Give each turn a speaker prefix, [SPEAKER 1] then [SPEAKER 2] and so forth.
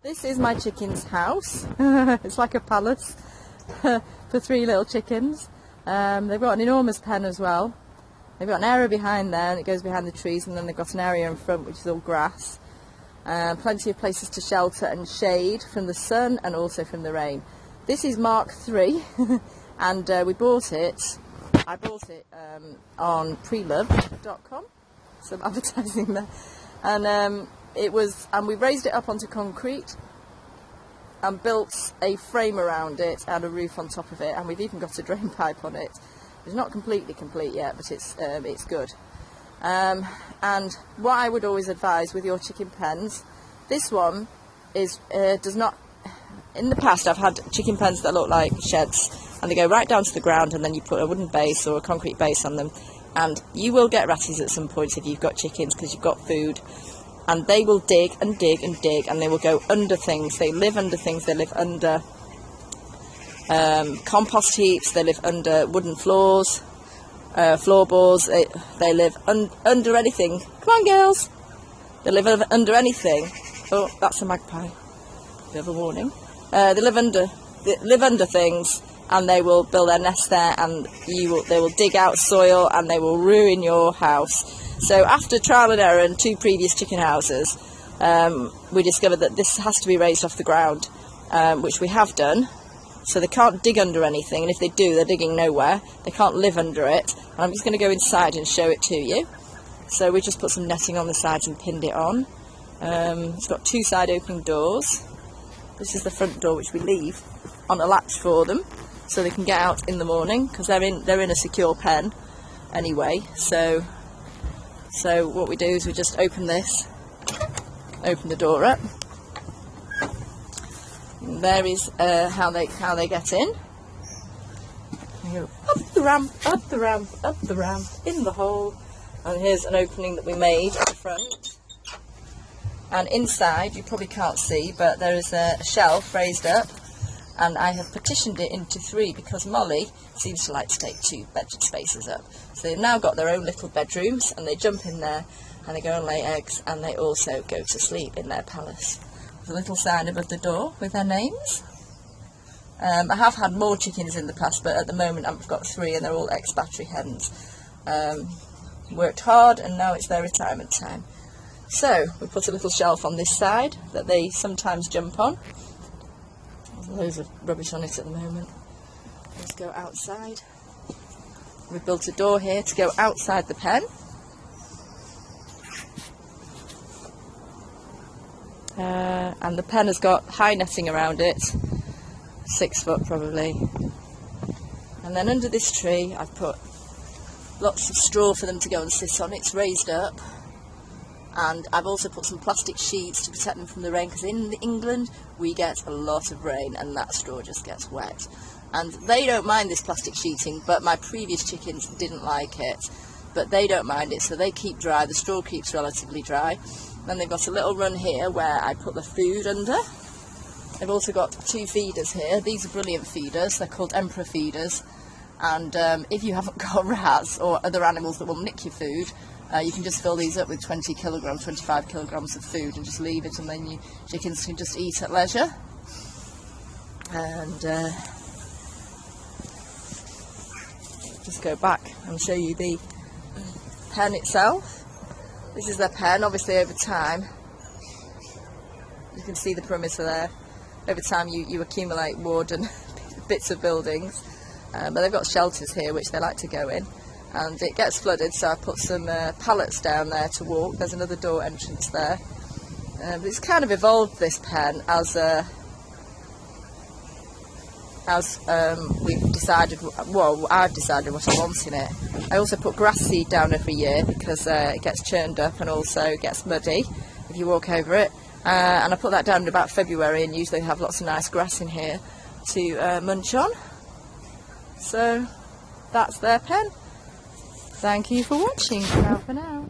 [SPEAKER 1] This is my chicken's house. It's like a palace for 3 little chickens. They've got an enormous pen as well. They've got an area behind there and it goes behind the trees, and then they've got an area in front which is all grass. Plenty of places to shelter and shade from the sun and also from the rain. This is Mark III and we bought it. I bought it on prelove.com, some advertising there, and we raised it up onto concrete and built a frame around it and a roof on top of it, and we've even got a drain pipe on it. It's not completely complete yet, but it's good. And what I would always advise with your chicken pens, this one does not. In the past, I've had chicken pens that look like sheds, and they go right down to the ground, and then you put a wooden base or a concrete base on them, and you will get ratties at some point if you've got chickens, because you've got food, and they will dig and dig and dig, and they will go under things. They live under things. They live under compost heaps. They live under wooden floors, floorboards. They live under anything. Come on, girls. They live under anything. Oh, that's a magpie. Bit of a warning. They live under things, and they will build their nest there, and they will dig out soil, and they will ruin your house. So after trial and error in 2 previous chicken houses, we discovered that this has to be raised off the ground, which we have done. So they can't dig under anything, and if they do, they're digging nowhere. They can't live under it. And I'm just going to go inside and show it to you. So we just put some netting on the sides and pinned it on. It's got 2 side opening doors. This is the front door, which we leave on a latch for them, so they can get out in the morning, because they're in a secure pen anyway. So what we do is we just open the door up. And there is how they get in. You go up the ramp, up the ramp, up the ramp, in the hole. And here's an opening that we made at the front. And inside, you probably can't see, but there is a shelf raised up, and I have partitioned it into 3 because Molly seems to like to take 2 bed spaces up. So they've now got their own little bedrooms, and they jump in there and they go and lay eggs, and they also go to sleep in their palace. There's a little sign above the door with their names. I have had more chickens in the past, but at the moment I've got 3, and they're all ex-battery hens. Worked hard, and now it's their retirement time. So we put a little shelf on this side that they sometimes jump on. There's loads of rubbish on it at the moment. Let's go outside. We've built a door here to go outside the pen. And the pen has got high netting around it, 6 foot probably. And then under this tree I've put lots of straw for them to go and sit on. It's raised up. And I've also put some plastic sheets to protect them from the rain, because in England we get a lot of rain and that straw just gets wet. And they don't mind this plastic sheeting, but my previous chickens didn't like it. But they don't mind it, so they keep dry. The straw keeps relatively dry. Then they've got a little run here where I put the food under. They've also got 2 feeders here. These are brilliant feeders. They're called emperor feeders. And if you haven't got rats or other animals that will nick your food, you can just fill these up with 20 kilograms, 25 kilograms of food, and just leave it, and then your chickens can just eat at leisure. And just go back and show you the pen itself. This is their pen. Obviously over time, you can see the perimeter there. Over time you accumulate wood and bits of buildings, but they've got shelters here which they like to go in. And it gets flooded, so I put some pallets down there to walk. There's another door entrance there. But it's kind of evolved, this pen, as we've decided. Well, I've decided what I want in it. I also put grass seed down every year because it gets churned up and also gets muddy if you walk over it. And I put that down in about February, and usually have lots of nice grass in here to munch on. So that's their pen. Thank you for watching. Ciao for now.